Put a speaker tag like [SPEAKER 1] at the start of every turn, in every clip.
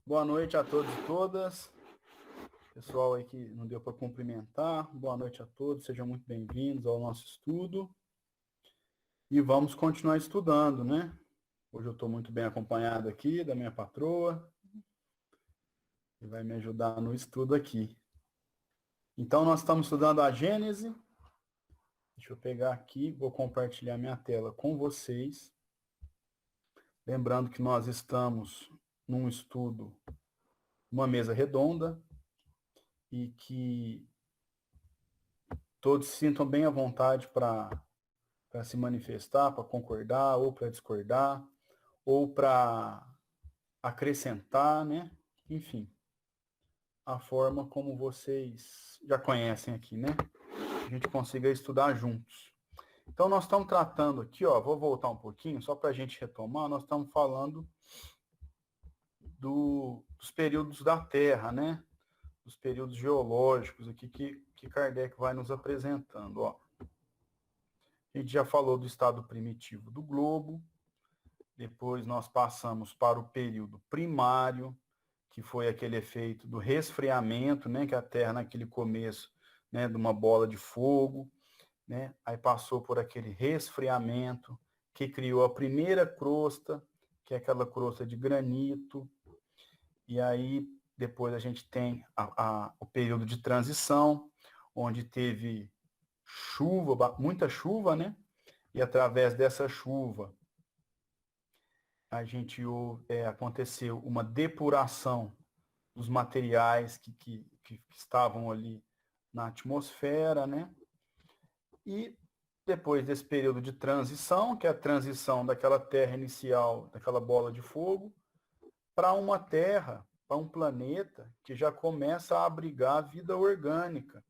[SPEAKER 1] Boa noite a todos e todas. Pessoal aí que não deu para cumprimentar, boa noite a todos, sejam muito bem-vindos ao nosso estudo. E vamos continuar estudando, né? Hoje eu estou muito bem acompanhado aqui da minha patroa, que vai me ajudar no estudo aqui. Então, nós estamos estudando a Gênese. Deixa eu pegar aqui, vou compartilhar minha tela com vocês. Lembrando que nós estamos num estudo, uma mesa redonda, e que todos se sintam bem à vontade para se manifestar, para concordar, ou para discordar, ou para acrescentar, né? Enfim, a forma como vocês já conhecem aqui, né? A gente consiga estudar juntos. Então, nós estamos tratando aqui, ó, vou voltar um pouquinho, só para a gente retomar, nós estamos falando dos períodos da Terra, né? Dos períodos geológicos aqui que Kardec vai nos apresentando, ó. A gente já falou do estado primitivo do globo, depois nós passamos para o período primário, que foi aquele efeito do resfriamento, né, que a Terra naquele começo, né, de uma bola de fogo, né, aí passou por aquele resfriamento que criou a primeira crosta, que é aquela crosta de granito, e aí depois a gente tem o período de transição, onde teve chuva, muita chuva, né, e através dessa chuva aconteceu uma depuração dos materiais que estavam ali na atmosfera, né? E depois desse período de transição, que é a transição daquela terra inicial, daquela bola de fogo, para uma terra, para um planeta que já começa a abrigar a vida orgânica.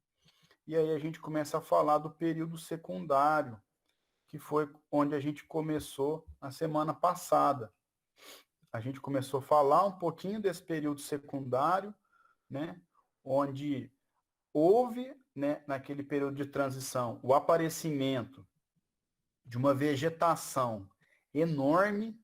[SPEAKER 1] E aí a gente começa a falar do período secundário, que foi onde a gente começou na semana passada. A gente começou a falar um pouquinho desse período secundário, né, onde houve, né, naquele período de transição, o aparecimento de uma vegetação enorme,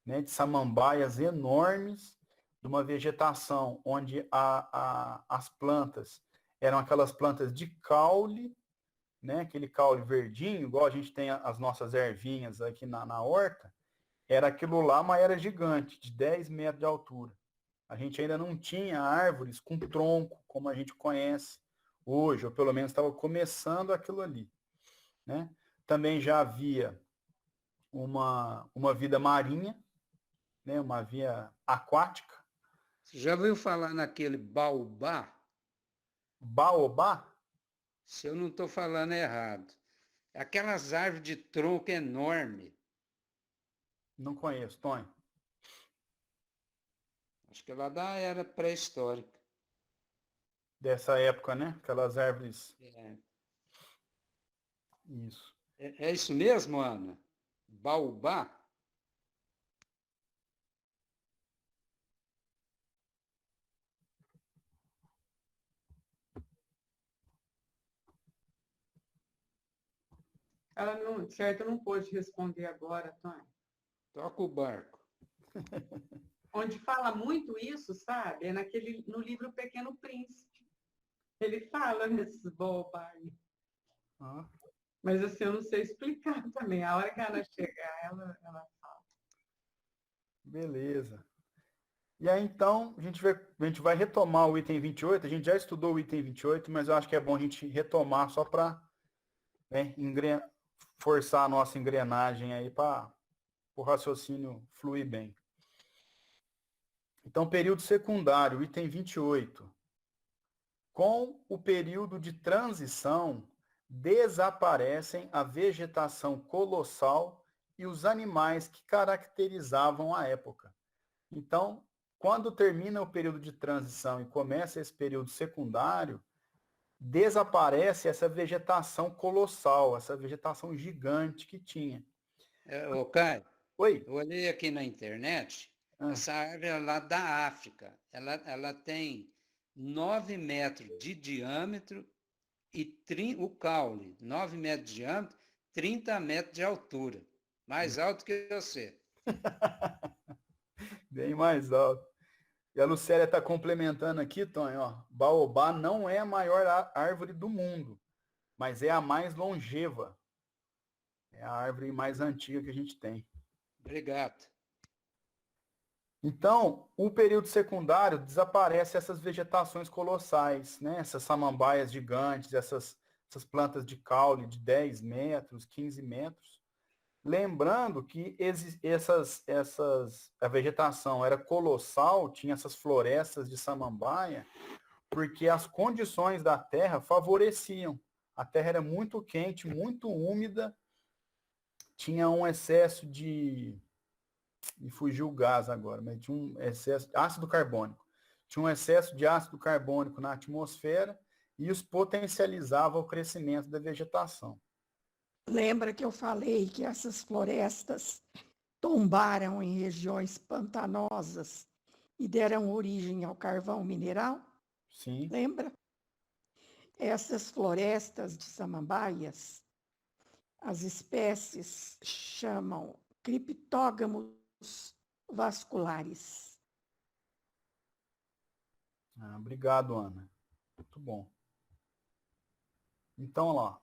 [SPEAKER 1] né, de samambaias enormes, de uma vegetação onde as plantas eram aquelas plantas de caule, né, aquele caule verdinho, igual a gente tem as nossas ervinhas aqui na horta, era aquilo lá, uma era gigante, de 10 metros de altura. A gente ainda não tinha árvores com tronco, como a gente conhece hoje, ou pelo menos estava começando aquilo ali, né? Também já havia uma vida marinha, né? Uma vida aquática.
[SPEAKER 2] Você já ouviu falar naquele baobá?
[SPEAKER 1] Baobá?
[SPEAKER 2] Se eu não estou falando errado. Aquelas árvores de tronco enorme.
[SPEAKER 1] Não conheço, Tony.
[SPEAKER 2] Acho que é lá da era pré-histórica.
[SPEAKER 1] Dessa época, né? Aquelas árvores.
[SPEAKER 2] É,
[SPEAKER 1] Isso.
[SPEAKER 2] é isso mesmo, Ana? Baobá?
[SPEAKER 3] Ela não, certo, não pôde responder agora, Tony.
[SPEAKER 2] Toca o barco.
[SPEAKER 3] Onde fala muito isso, sabe? É no livro Pequeno Príncipe. Ele fala nesses bobagem.
[SPEAKER 1] Ah,
[SPEAKER 3] Mas assim, eu não sei explicar também. A hora que ela chegar, ela fala.
[SPEAKER 1] beleza. E aí, então, a gente vai retomar o item 28. A gente já estudou o item 28, mas eu acho que é bom a gente retomar só para, né, forçar a nossa engrenagem aí para o raciocínio fluir bem. Então, período secundário, item 28. Com o período de transição, desaparecem a vegetação colossal e os animais que caracterizavam a época. Então, quando termina o período de transição e começa esse período secundário, desaparece essa vegetação colossal, essa vegetação gigante que tinha.
[SPEAKER 2] Ô, Caio,
[SPEAKER 1] Oi?
[SPEAKER 2] eu olhei aqui na internet.
[SPEAKER 1] Ah,
[SPEAKER 2] Essa árvore é lá da África. Ela tem 9 metros de diâmetro e o caule, 9 metros de diâmetro, 30 metros de altura. Mais alto que você.
[SPEAKER 1] bem mais alto. E a Lucélia está complementando aqui, Tonho, ó. Baobá não é a maior árvore do mundo, mas é a mais longeva. É a árvore mais antiga que a gente tem.
[SPEAKER 2] Obrigado.
[SPEAKER 1] Então, o período secundário desaparece essas vegetações colossais, né? Essas samambaias gigantes, essas plantas de caule de 10 metros, 15 metros. Lembrando que a vegetação era colossal, tinha essas florestas de samambaia, porque as condições da terra favoreciam. A terra era muito quente, muito úmida, tinha um excesso de. Me fugiu o gás agora, mas tinha um excesso de ácido carbônico. Tinha um excesso de ácido carbônico na atmosfera e isso potencializava o crescimento da vegetação.
[SPEAKER 4] Lembra que eu falei que essas florestas tombaram em regiões pantanosas e deram origem ao carvão mineral?
[SPEAKER 1] Sim.
[SPEAKER 4] Lembra? Essas florestas de samambaias, as espécies chamam criptógamos vasculares.
[SPEAKER 1] Obrigado, Ana. Muito bom. Então, lá,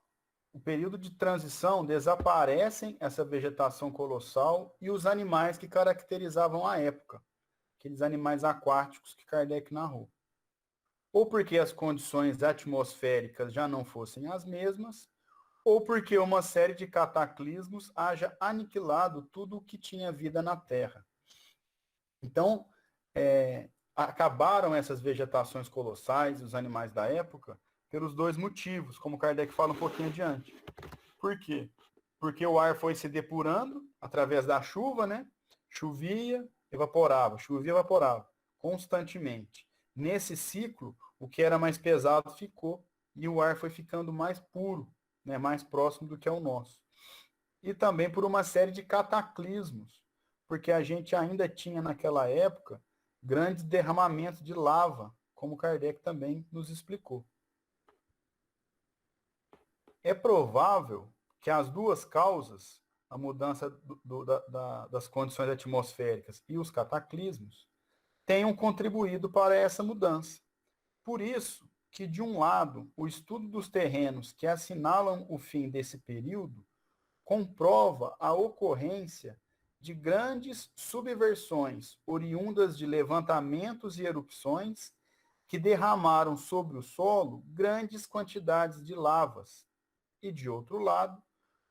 [SPEAKER 1] o período de transição desaparecem essa vegetação colossal e os animais que caracterizavam a época, aqueles animais aquáticos que Kardec narrou. Ou porque as condições atmosféricas já não fossem as mesmas, ou porque uma série de cataclismos haja aniquilado tudo o que tinha vida na Terra. Então, acabaram essas vegetações colossais, os animais da época, pelos dois motivos, como Kardec fala um pouquinho adiante. Por quê? Porque o ar foi se depurando através da chuva, né? Chovia, evaporava, chovia, evaporava, constantemente. Nesse ciclo, o que era mais pesado ficou e o ar foi ficando mais puro, né? Mais próximo do que é o nosso. E também por uma série de cataclismos, porque a gente ainda tinha naquela época grandes derramamentos de lava, como Kardec também nos explicou. É provável que as duas causas, a mudança das condições atmosféricas e os cataclismos, tenham contribuído para essa mudança. Por isso que, de um lado, o estudo dos terrenos que assinalam o fim desse período comprova a ocorrência de grandes subversões oriundas de levantamentos e erupções que derramaram sobre o solo grandes quantidades de lavas, e, de outro lado,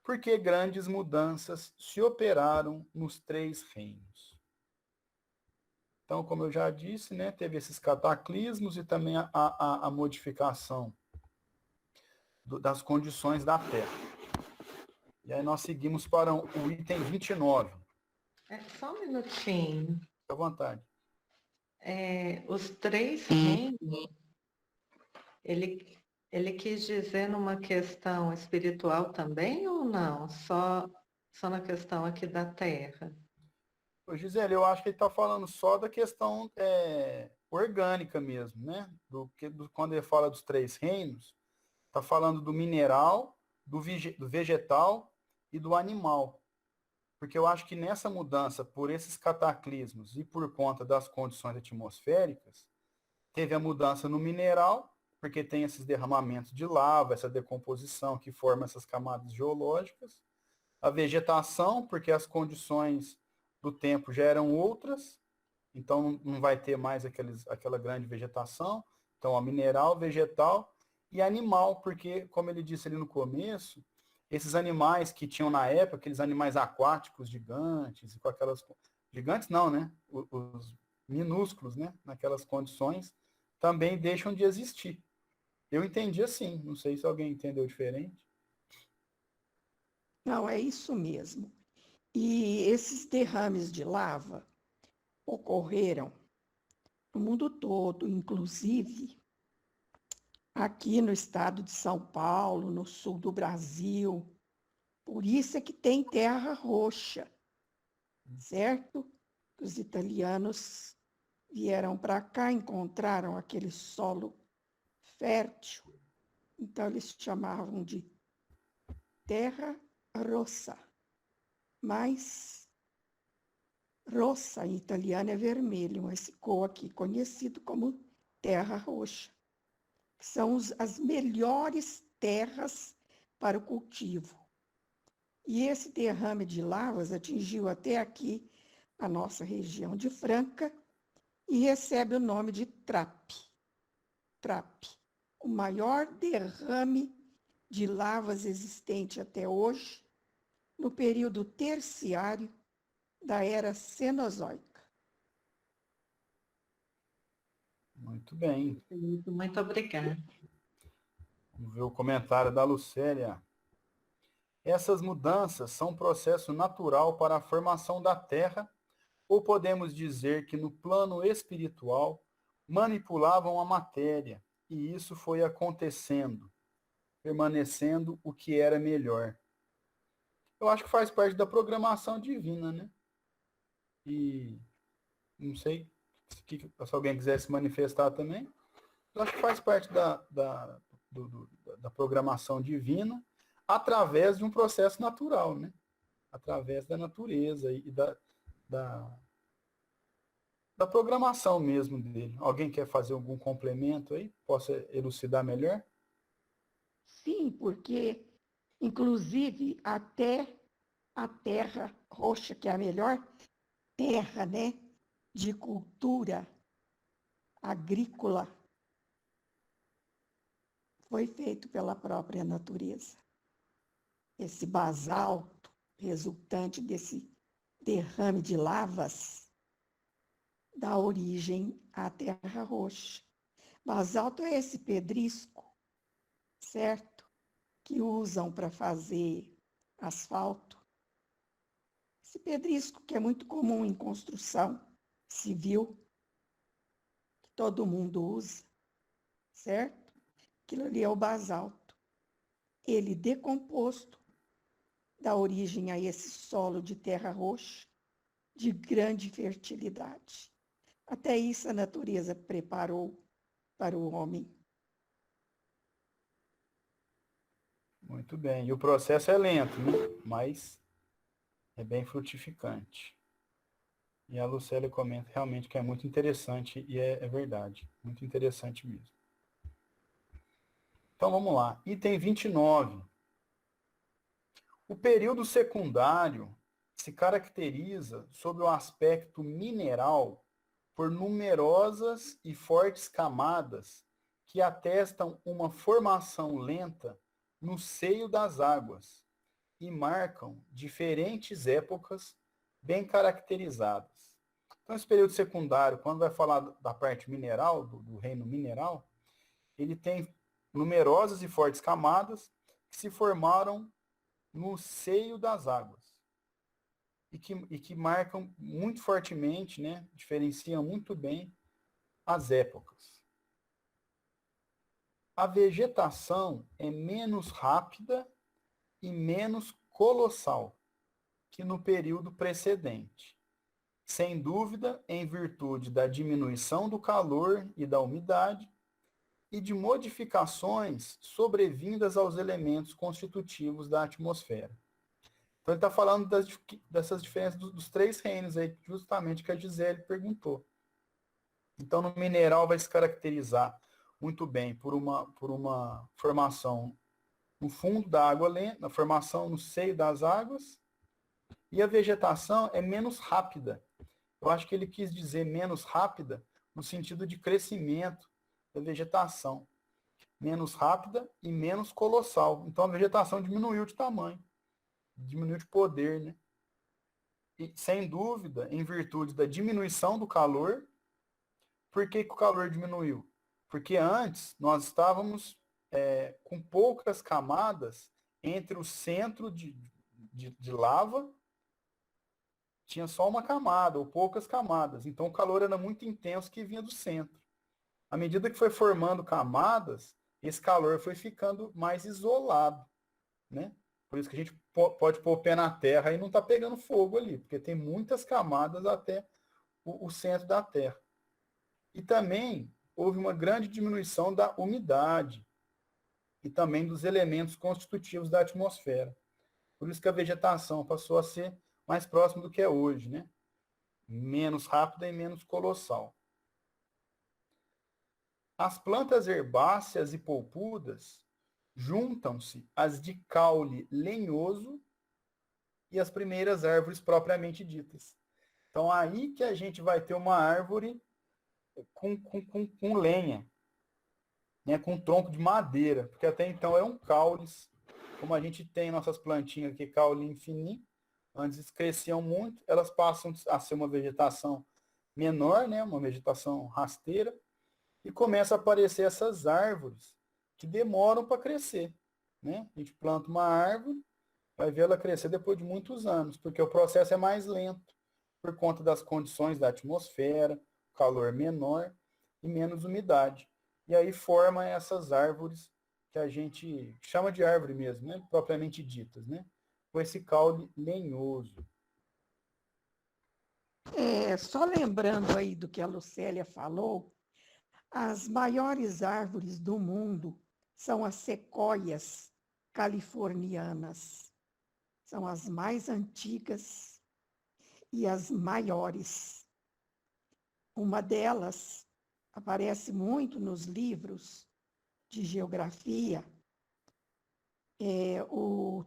[SPEAKER 1] porque grandes mudanças se operaram nos três reinos. Então, como eu já disse, né, teve esses cataclismos e também a modificação das condições da Terra. E aí nós seguimos para o item 29.
[SPEAKER 3] Só um minutinho.
[SPEAKER 1] Fique à vontade.
[SPEAKER 3] Os três reinos, ele quis dizer numa questão espiritual também ou não? Só na questão aqui da Terra?
[SPEAKER 1] Ô, Gisele, eu acho que ele está falando só da questão orgânica mesmo, né? Quando ele fala dos três reinos, está falando do mineral, do vegetal e do animal. Porque eu acho que nessa mudança, por esses cataclismos e por conta das condições atmosféricas, teve a mudança no mineral, porque tem esses derramamentos de lava, essa decomposição que forma essas camadas geológicas. A vegetação, porque as condições do tempo já eram outras, então não vai ter mais aquela grande vegetação. Então, ó, mineral, vegetal e animal, porque, como ele disse ali no começo, esses animais que tinham na época, aqueles animais aquáticos gigantes, com aquelas. Gigantes não, né? Os minúsculos, né? Naquelas condições, também deixam de existir. Eu entendi assim, não sei se alguém entendeu diferente.
[SPEAKER 4] Não, é isso mesmo. E esses derrames de lava ocorreram no mundo todo, inclusive aqui no estado de São Paulo, no sul do Brasil. Por isso é que tem terra roxa, certo? Os italianos vieram para cá, encontraram aquele solo fértil, então eles chamavam de terra rossa. Mas Rossa, em italiano, é vermelho, mas ficou aqui conhecido como terra roxa. São as melhores terras para o cultivo. E esse derrame de lavas atingiu até aqui a nossa região de Franca e recebe o nome de TRAP. TRAP, o maior derrame de lavas existente até hoje, no período terciário da era Cenozoica.
[SPEAKER 1] Muito bem.
[SPEAKER 3] Muito obrigada.
[SPEAKER 1] Vamos ver o comentário da Lucélia. Essas mudanças são um processo natural para a formação da Terra, ou podemos dizer que no plano espiritual manipulavam a matéria, e isso foi acontecendo, permanecendo o que era melhor. Eu acho que faz parte da programação divina, né? E não sei se alguém quiser se manifestar também. Eu acho que faz parte da programação divina através de um processo natural, né? Através da natureza e da programação mesmo dele. Alguém quer fazer algum complemento aí? Possa elucidar melhor?
[SPEAKER 4] Sim, porque, inclusive, até a terra roxa, que é a melhor terra, né, de cultura agrícola, foi feito pela própria natureza. Esse basalto resultante desse derrame de lavas dá origem à terra roxa. Basalto é esse pedrisco, certo? Que usam para fazer asfalto. Esse pedrisco que é muito comum em construção civil, que todo mundo usa, certo? Aquilo ali é o basalto. Ele decomposto dá origem a esse solo de terra roxa de grande fertilidade. Até isso a natureza preparou para o homem.
[SPEAKER 1] Muito bem. E o processo é lento, né? Mas é bem frutificante. E a Lucélia comenta realmente que é muito interessante, e é verdade. Muito interessante mesmo. Então vamos lá. Item 29. O período secundário se caracteriza sob o aspecto mineral por numerosas e fortes camadas que atestam uma formação lenta no seio das águas e marcam diferentes épocas bem caracterizadas. Então, esse período secundário, quando vai falar da parte mineral, do reino mineral, ele tem numerosas e fortes camadas que se formaram no seio das águas e que marcam muito fortemente, né, diferenciam muito bem as épocas. A vegetação é menos rápida e menos colossal que no período precedente, sem dúvida em virtude da diminuição do calor e da umidade e de modificações sobrevindas aos elementos constitutivos da atmosfera. Então ele está falando dessas diferenças dos três reinos aí, justamente que a Gisele perguntou. Então no mineral vai se caracterizar muito bem por uma formação no fundo da água lenta, na formação no seio das águas, e a vegetação é menos rápida. Eu acho que ele quis dizer menos rápida no sentido de crescimento da vegetação. Menos rápida e menos colossal. Então a vegetação diminuiu de tamanho, diminuiu de poder, né? E, sem dúvida, em virtude da diminuição do calor. Por que o calor diminuiu? Porque antes nós estávamos com poucas camadas entre o centro de lava, tinha só uma camada, ou poucas camadas. Então o calor era muito intenso que vinha do centro. À medida que foi formando camadas, esse calor foi ficando mais isolado, né? Por isso que a gente pode pôr o pé na terra e não está pegando fogo ali, porque tem muitas camadas até o centro da Terra. E também houve uma grande diminuição da umidade e também dos elementos constitutivos da atmosfera. Por isso que a vegetação passou a ser mais próxima do que é hoje, né? menos rápida e menos colossal. As plantas herbáceas e polpudas juntam-se às de caule lenhoso e as primeiras árvores propriamente ditas. Então, aí que a gente vai ter uma árvore com lenha, né, com tronco de madeira, porque até então eram caules, como a gente tem nossas plantinhas aqui, caule fininho, antes cresciam muito, elas passam a ser uma vegetação menor, né, uma vegetação rasteira, e começa a aparecer essas árvores que demoram para crescer. Né? A gente planta uma árvore, vai ver ela crescer depois de muitos anos, porque o processo é mais lento, por conta das condições da atmosfera, calor menor e menos umidade. E aí forma essas árvores que a gente chama de árvore mesmo, né? Propriamente ditas, né? Com esse caule lenhoso.
[SPEAKER 4] Só lembrando aí do que a Lucélia falou, as maiores árvores do mundo são as sequoias californianas. São as mais antigas e as maiores. Uma delas aparece muito nos livros de geografia, o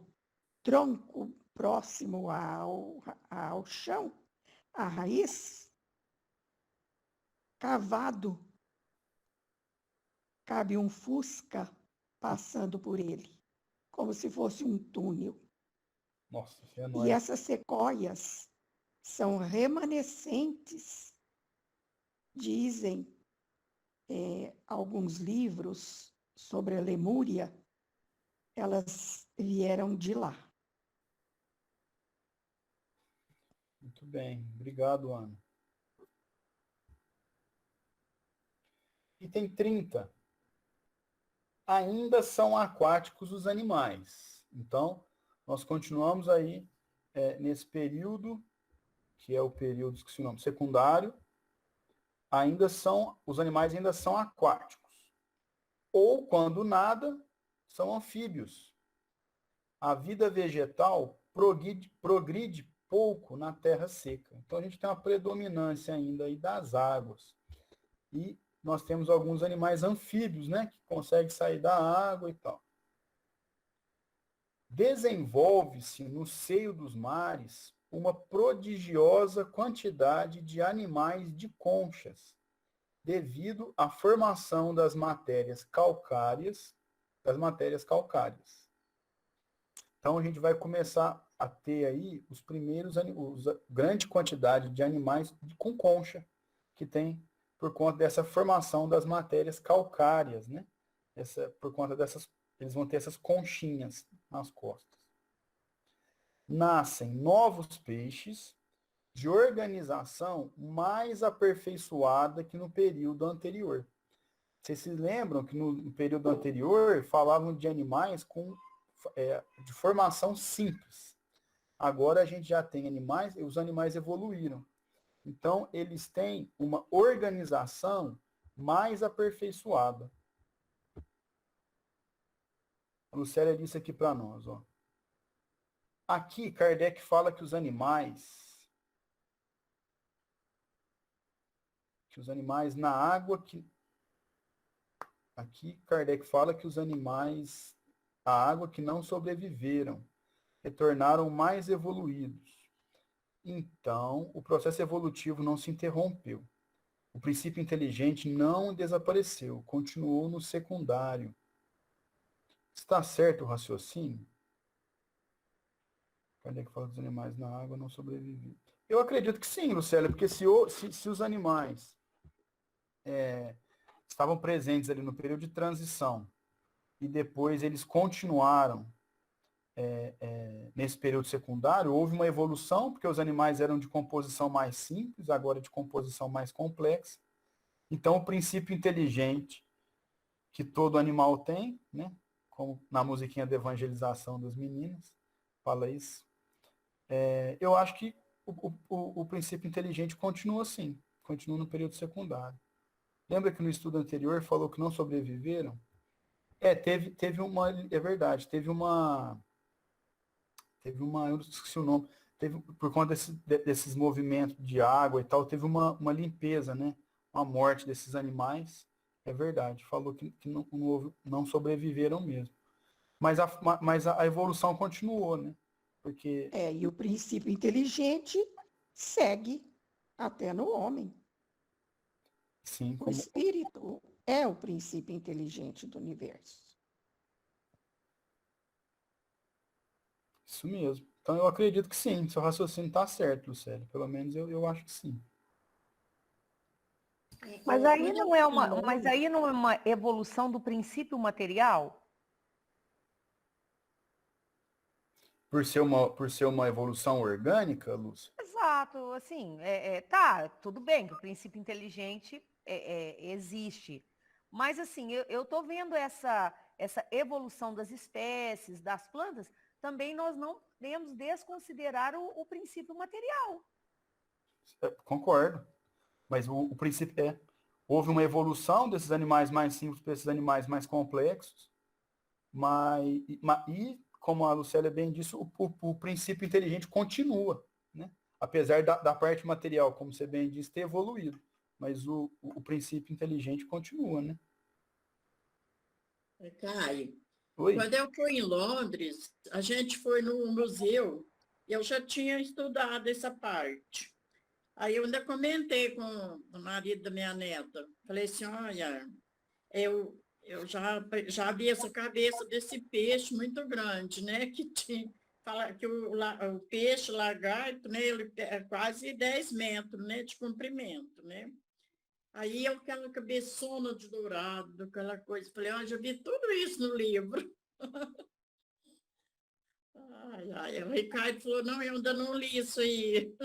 [SPEAKER 4] tronco próximo ao chão, a raiz, cavado, cabe um fusca passando por ele, como se fosse um túnel.
[SPEAKER 1] Nossa, isso é
[SPEAKER 4] E
[SPEAKER 1] nóis.
[SPEAKER 4] essas sequoias são remanescentes, dizem alguns livros sobre a Lemúria, elas vieram de lá.
[SPEAKER 1] Muito bem, obrigado, Ana. Item 30. Ainda são aquáticos os animais. Então, nós continuamos aí nesse período, que é o período, esqueci o nome, secundário, os animais ainda são aquáticos. Ou, quando nada, são anfíbios. A vida vegetal progride pouco na terra seca. Então, a gente tem uma predominância ainda aí das águas. E nós temos alguns animais anfíbios, né, que conseguem sair da água e tal. Desenvolve-se no seio dos mares uma prodigiosa quantidade de animais de conchas, devido à formação das matérias calcárias. Então, a gente vai começar a ter aí os primeiros, grande quantidade de animais com concha, que tem por conta dessa formação das matérias calcárias, né? Por conta dessas, eles vão ter essas conchinhas nas costas. Nascem novos peixes de organização mais aperfeiçoada que no período anterior. Vocês se lembram que no período anterior falavam de animais de formação simples. Agora a gente já tem animais, e os animais evoluíram. Então, eles têm uma organização mais aperfeiçoada. A Lucélia disse aqui para nós. Ó. Aqui, Kardec fala que os animais na água, aqui Kardec fala que os animais, a água que não sobreviveram, retornaram mais evoluídos. Então, o processo evolutivo não se interrompeu. O princípio inteligente não desapareceu, continuou no secundário. Está certo o raciocínio? Kardec fala que os animais na água não sobreviveram. Eu acredito que sim, Lucélia, porque se os animais estavam presentes ali no período de transição e depois eles continuaram nesse período secundário, houve uma evolução, porque os animais eram de composição mais simples, agora de composição mais complexa. Então, o princípio inteligente que todo animal tem, né? Como na musiquinha da evangelização das meninas, fala isso. Eu acho que o princípio inteligente continua assim, continua no período secundário. Lembra que no estudo anterior falou que não sobreviveram? Teve uma, é verdade, eu esqueci o nome, por conta desses movimentos de água e tal, teve uma limpeza, né? Uma morte desses animais. É verdade, falou que não sobreviveram mesmo. Mas a evolução continuou, né? Porque,
[SPEAKER 4] E o princípio inteligente segue até no homem.
[SPEAKER 1] sim,
[SPEAKER 4] O espírito é o princípio inteligente do universo.
[SPEAKER 1] isso mesmo. Então eu acredito que sim, seu raciocínio está certo, Lucélio. Pelo menos eu acho que sim.
[SPEAKER 5] Mas aí não é uma evolução do princípio material?
[SPEAKER 1] Por ser uma evolução orgânica, Lúcia?
[SPEAKER 5] Exato, assim, tá, tudo bem que o princípio inteligente existe, mas assim, eu tô vendo essa evolução das espécies, das plantas, também nós não podemos desconsiderar o princípio material.
[SPEAKER 1] Concordo. Mas o princípio houve uma evolução desses animais mais simples para esses animais mais complexos, e como a Lucélia bem disse, o princípio inteligente continua, né? Apesar da parte material, como você bem disse, ter evoluído, mas o princípio inteligente continua, né?
[SPEAKER 6] Caio,
[SPEAKER 1] Oi?
[SPEAKER 6] quando eu fui em Londres, a gente foi no museu, e eu já tinha estudado essa parte. Aí eu ainda comentei com o marido da minha neta. Falei assim, olha, eu já vi essa cabeça desse peixe muito grande, né? Fala que o peixe lagarto, né, ele é quase 10 metros, né, de comprimento, né? Aí eu, aquela cabeçona de dourado, aquela coisa, falei, já vi tudo isso no livro. O Ricardo falou, não, eu ainda não li isso aí.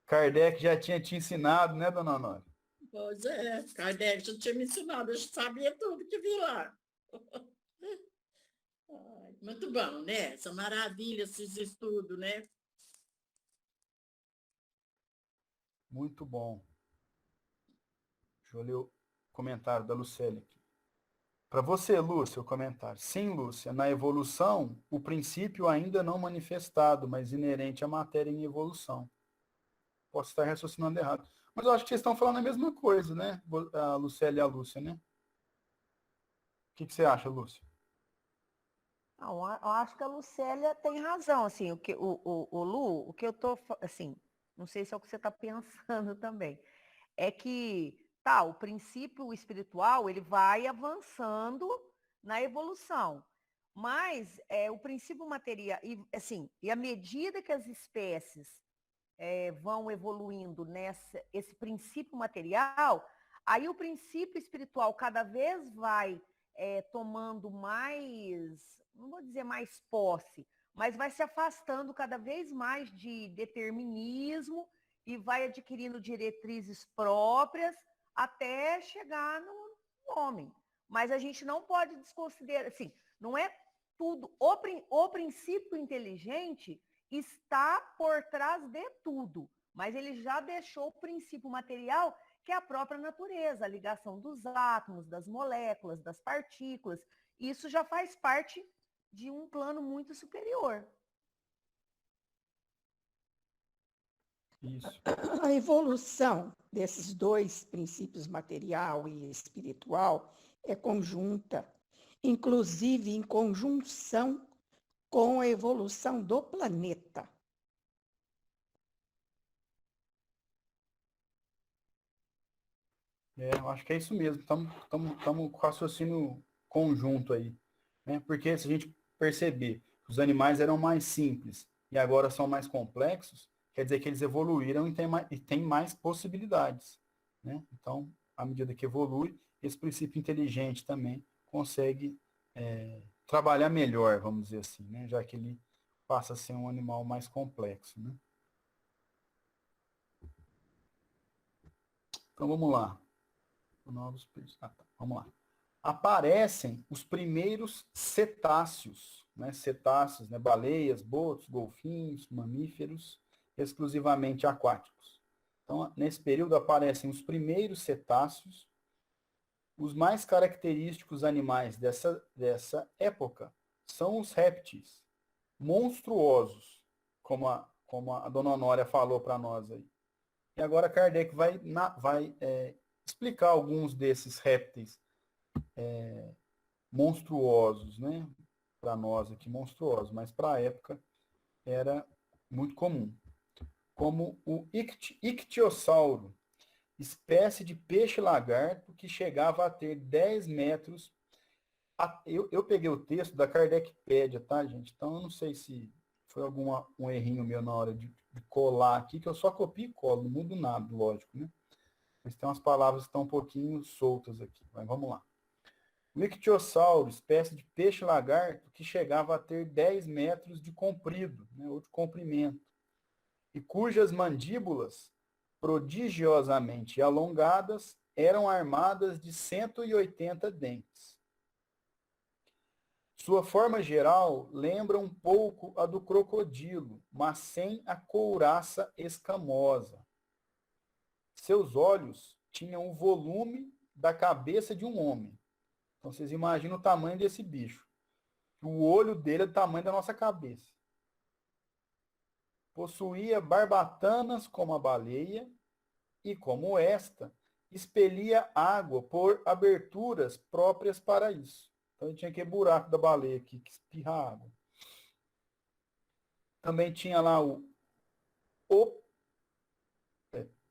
[SPEAKER 1] Kardec já tinha te ensinado, né, dona Honória?
[SPEAKER 6] Pois é, Kardec já tinha me ensinado, eu sabia tudo que vi lá. Muito bom, né? Essa maravilha, esses estudos, né?
[SPEAKER 1] Muito bom. Deixa eu ler o comentário da Lucélia aqui. Para você, Lúcia, o comentário. Sim, Lúcia, na evolução, o princípio ainda não manifestado, mas inerente à matéria em evolução. Posso estar raciocinando errado. Mas eu acho que vocês estão falando a mesma coisa, né? A Lucélia e a Lúcia, né? O que você acha, Lúcia?
[SPEAKER 5] Não, eu acho que a Lucélia tem razão, assim, o Lu, o que eu tô, assim, não sei se é o que você está pensando também, é que, tá, o princípio espiritual, ele vai avançando na evolução, mas o princípio material, e, assim, e à medida que as espécies vão evoluindo esse princípio material, aí o princípio espiritual cada vez vai tomando mais, não vou dizer mais posse, mas vai se afastando cada vez mais de determinismo e vai adquirindo diretrizes próprias até chegar no homem. Mas a gente não pode desconsiderar, assim, não é tudo. O princípio inteligente está por trás de tudo, mas ele já deixou o princípio material, que é a própria natureza, a ligação dos átomos, das moléculas, das partículas. Isso já faz parte de um plano muito superior.
[SPEAKER 1] Isso.
[SPEAKER 4] A evolução desses dois princípios, material e espiritual, é conjunta, inclusive em conjunção com a evolução do planeta.
[SPEAKER 1] Eu acho que é isso mesmo. Estamos com o raciocínio conjunto aí, né? Porque se a gente perceber que os animais eram mais simples e agora são mais complexos, quer dizer que eles evoluíram e têm mais possibilidades, né? Então, à medida que evolui, esse princípio inteligente também consegue trabalhar melhor, vamos dizer assim, né? Já que ele passa a ser um animal mais complexo, né? Então, vamos lá. Vamos lá. Aparecem os primeiros cetáceos, né? Cetáceos, né? Baleias, botos, golfinhos, mamíferos, exclusivamente aquáticos. Então, nesse período aparecem os primeiros cetáceos. Os mais característicos animais dessa época são os répteis, monstruosos, como a dona Honória falou para nós aí. E agora Kardec vai explicar alguns desses répteis monstruosos, né? Para nós aqui, monstruosos, mas para a época era muito comum. Como o ictiosauro, espécie de peixe-lagarto que chegava a ter 10 metros. Eu peguei o texto da Kardecpédia, tá, gente? Então, eu não sei se foi um errinho meu na hora de colar aqui, que eu só copio e colo, não mudo nada, lógico, né? Mas tem umas palavras que estão um pouquinho soltas aqui, mas vamos lá. O ictiosauro, espécie de peixe-lagarto que chegava a ter 10 metros de comprido, né, ou de comprimento, e cujas mandíbulas, prodigiosamente alongadas, eram armadas de 180 dentes. Sua forma geral lembra um pouco a do crocodilo, mas sem a couraça escamosa. Seus olhos tinham o volume da cabeça de um homem. Então, vocês imaginam o tamanho desse bicho. O olho dele é do tamanho da nossa cabeça. Possuía barbatanas como a baleia e, como esta, expelia água por aberturas próprias para isso. Então, ele tinha aquele buraco da baleia aqui, que espirra água. Também tinha lá o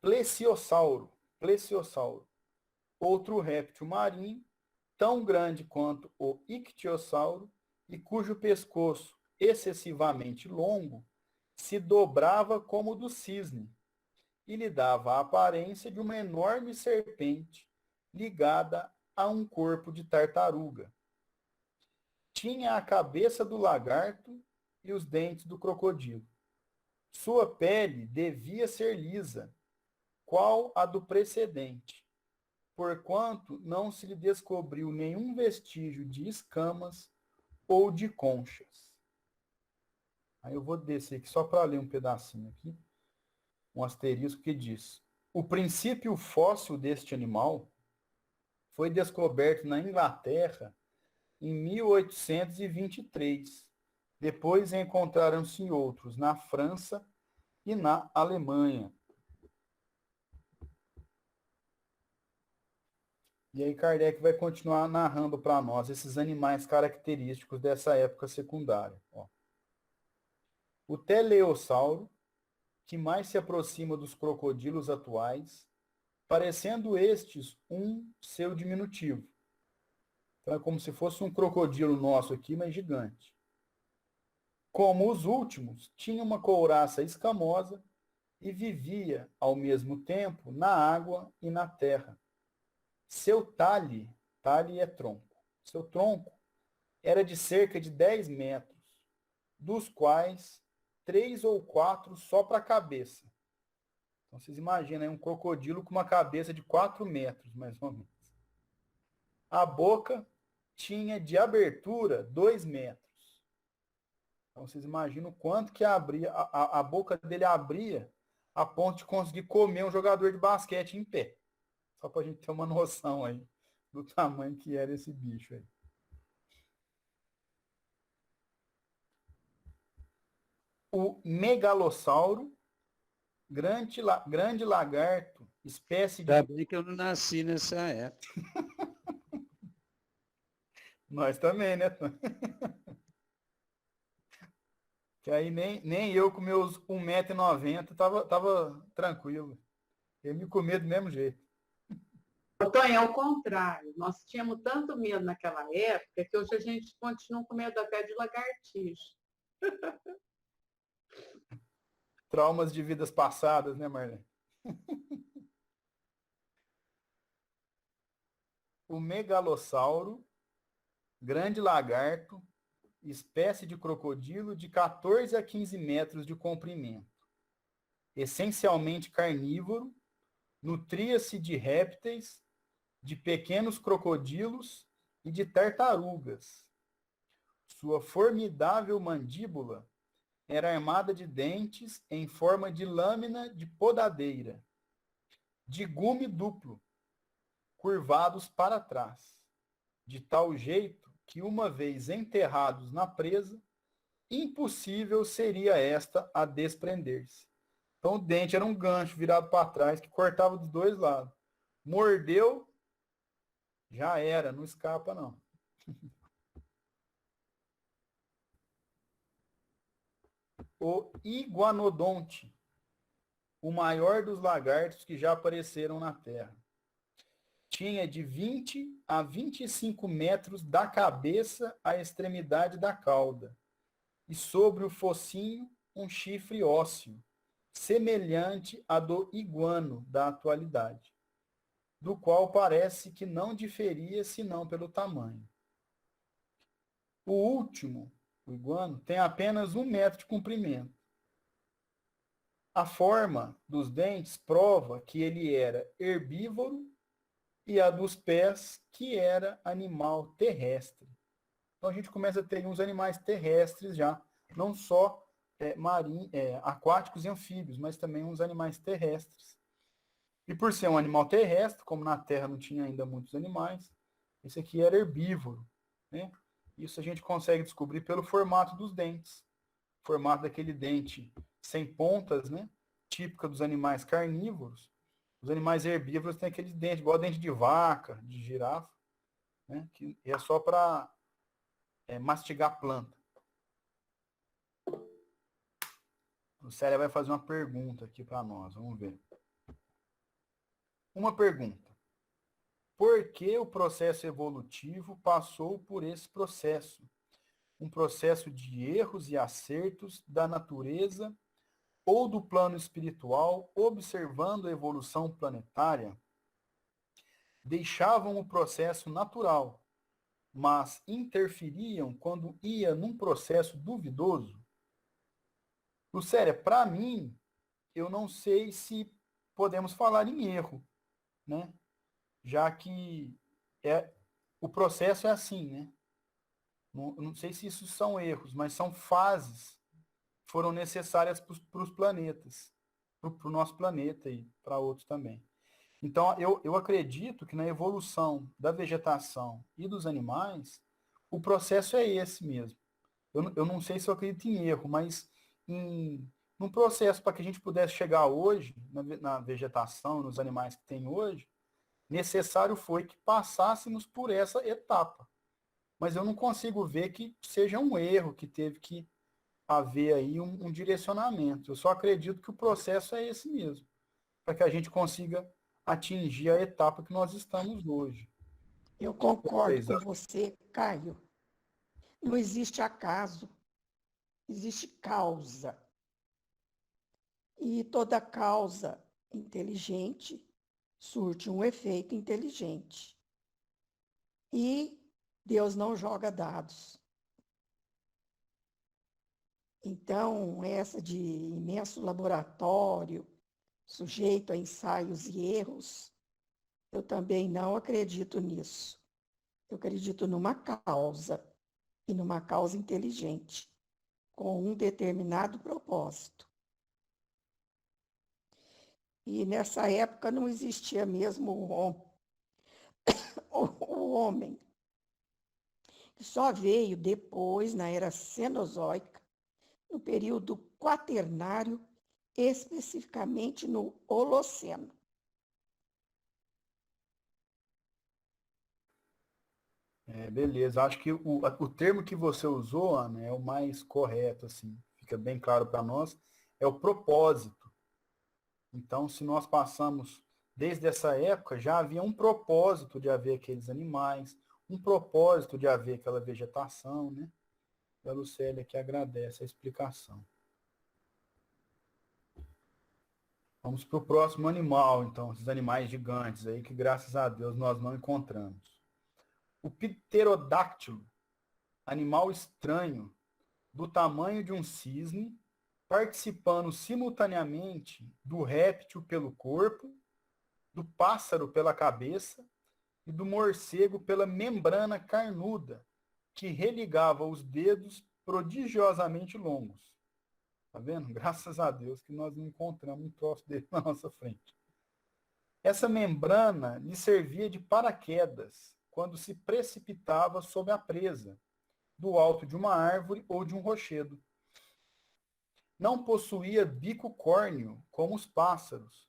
[SPEAKER 1] plesiosauro, outro réptil marinho, tão grande quanto o ictiosauro e cujo pescoço, excessivamente longo, se dobrava como o do cisne e lhe dava a aparência de uma enorme serpente ligada a um corpo de tartaruga. Tinha a cabeça do lagarto e os dentes do crocodilo. Sua pele devia ser lisa, qual a do precedente, porquanto não se lhe descobriu nenhum vestígio de escamas ou de conchas. Aí eu vou descer aqui só para ler um pedacinho aqui, um asterisco que diz: o princípio fóssil deste animal foi descoberto na Inglaterra em 1823. Depois encontraram-se outros na França e na Alemanha. E aí Kardec vai continuar narrando para nós esses animais característicos dessa época secundária. Ó. O teleossauro, que mais se aproxima dos crocodilos atuais, parecendo estes um seu diminutivo. Então é como se fosse um crocodilo nosso aqui, mas gigante. Como os últimos, tinha uma couraça escamosa e vivia, ao mesmo tempo, na água e na terra. Seu talhe é tronco, seu tronco era de cerca de 10 metros, dos quais 3 ou 4 só para a cabeça. Então, vocês imaginam, um crocodilo com uma cabeça de 4 metros, mais ou menos. A boca tinha de abertura 2 metros. Então, vocês imaginam o quanto que a boca dele abria a ponto de conseguir comer um jogador de basquete em pé. Só para a gente ter uma noção aí do tamanho que era esse bicho aí. O megalossauro, grande lagarto, espécie de...
[SPEAKER 2] Ainda bem que eu não nasci nessa época.
[SPEAKER 1] Nós também, né? Que aí nem eu com meus 1,90 m tava tranquilo. Eu me comia do mesmo jeito.
[SPEAKER 3] Tonho, é o contrário. Nós tínhamos tanto medo naquela época que hoje a gente continua com medo até de lagartixa.
[SPEAKER 1] Traumas de vidas passadas, né, Marlene? O megalossauro, grande lagarto, espécie de crocodilo de 14 a 15 metros de comprimento. Essencialmente carnívoro, nutria-se de répteis, de pequenos crocodilos e de tartarugas. Sua formidável mandíbula era armada de dentes em forma de lâmina de podadeira, de gume duplo, curvados para trás, de tal jeito que, uma vez enterrados na presa, impossível seria esta a desprender-se. Então o dente era um gancho virado para trás que cortava dos dois lados. Mordeu, já era, não escapa não. O iguanodonte, o maior dos lagartos que já apareceram na Terra. Tinha de 20 a 25 metros da cabeça à extremidade da cauda, e sobre o focinho um chifre ósseo, semelhante a do iguano da atualidade, do qual parece que não diferia senão pelo tamanho. O último, o iguano, tem apenas 1 metro de comprimento. A forma dos dentes prova que ele era herbívoro e a dos pés que era animal terrestre. Então a gente começa a ter uns animais terrestres já, não só aquáticos e anfíbios, mas também uns animais terrestres. E por ser um animal terrestre, como na Terra não tinha ainda muitos animais, esse aqui era herbívoro, né? Isso a gente consegue descobrir pelo formato dos dentes. O formato daquele dente sem pontas, né? Típica dos animais carnívoros. Os animais herbívoros têm aquele dente, igual dente de vaca, de girafa, né? Que é só para mastigar planta. O Célia vai fazer uma pergunta aqui para nós, vamos ver. Uma pergunta. Por que o processo evolutivo passou por esse processo? Um processo de erros e acertos da natureza ou do plano espiritual, observando a evolução planetária, deixavam o processo natural, mas interferiam quando ia num processo duvidoso? Lucélia, para mim, eu não sei se podemos falar em erro, né? Já que o processo é assim, né? Não sei se isso são erros, mas são fases que foram necessárias para os planetas, para o nosso planeta e para outros também. Então, eu acredito que na evolução da vegetação e dos animais, o processo é esse mesmo. Eu não sei se eu acredito em erro, mas num processo para que a gente pudesse chegar hoje, na vegetação, nos animais que tem hoje, necessário foi que passássemos por essa etapa. Mas eu não consigo ver que seja um erro, que teve que haver aí um direcionamento. Eu só acredito que o processo é esse mesmo, para que a gente consiga atingir a etapa que nós estamos hoje.
[SPEAKER 4] Eu concordo com você, Caio. Não existe acaso, existe causa. E toda causa inteligente surte um efeito inteligente. E Deus não joga dados. Então, essa de imenso laboratório, sujeito a ensaios e erros, eu também não acredito nisso. Eu acredito numa causa, e numa causa inteligente, com um determinado propósito. E nessa época não existia mesmo o homem, que só veio depois, na era Cenozoica, no período quaternário, especificamente no Holoceno.
[SPEAKER 1] Beleza, acho que o termo que você usou, Ana, é o mais correto, assim, fica bem claro para nós, é o propósito. Então, se nós passamos desde essa época, já havia um propósito de haver aqueles animais, um propósito de haver aquela vegetação, né? A Lucélia que agradece a explicação. Vamos para o próximo animal, então, esses animais gigantes aí que, graças a Deus, nós não encontramos. O pterodáctilo, animal estranho, do tamanho de um cisne, participando simultaneamente do réptil pelo corpo, do pássaro pela cabeça e do morcego pela membrana carnuda, que religava os dedos prodigiosamente longos. Tá vendo? Graças a Deus que nós não encontramos um troço dele na nossa frente. Essa membrana lhe servia de paraquedas quando se precipitava sob a presa, do alto de uma árvore ou de um rochedo. Não possuía bico córneo, como os pássaros,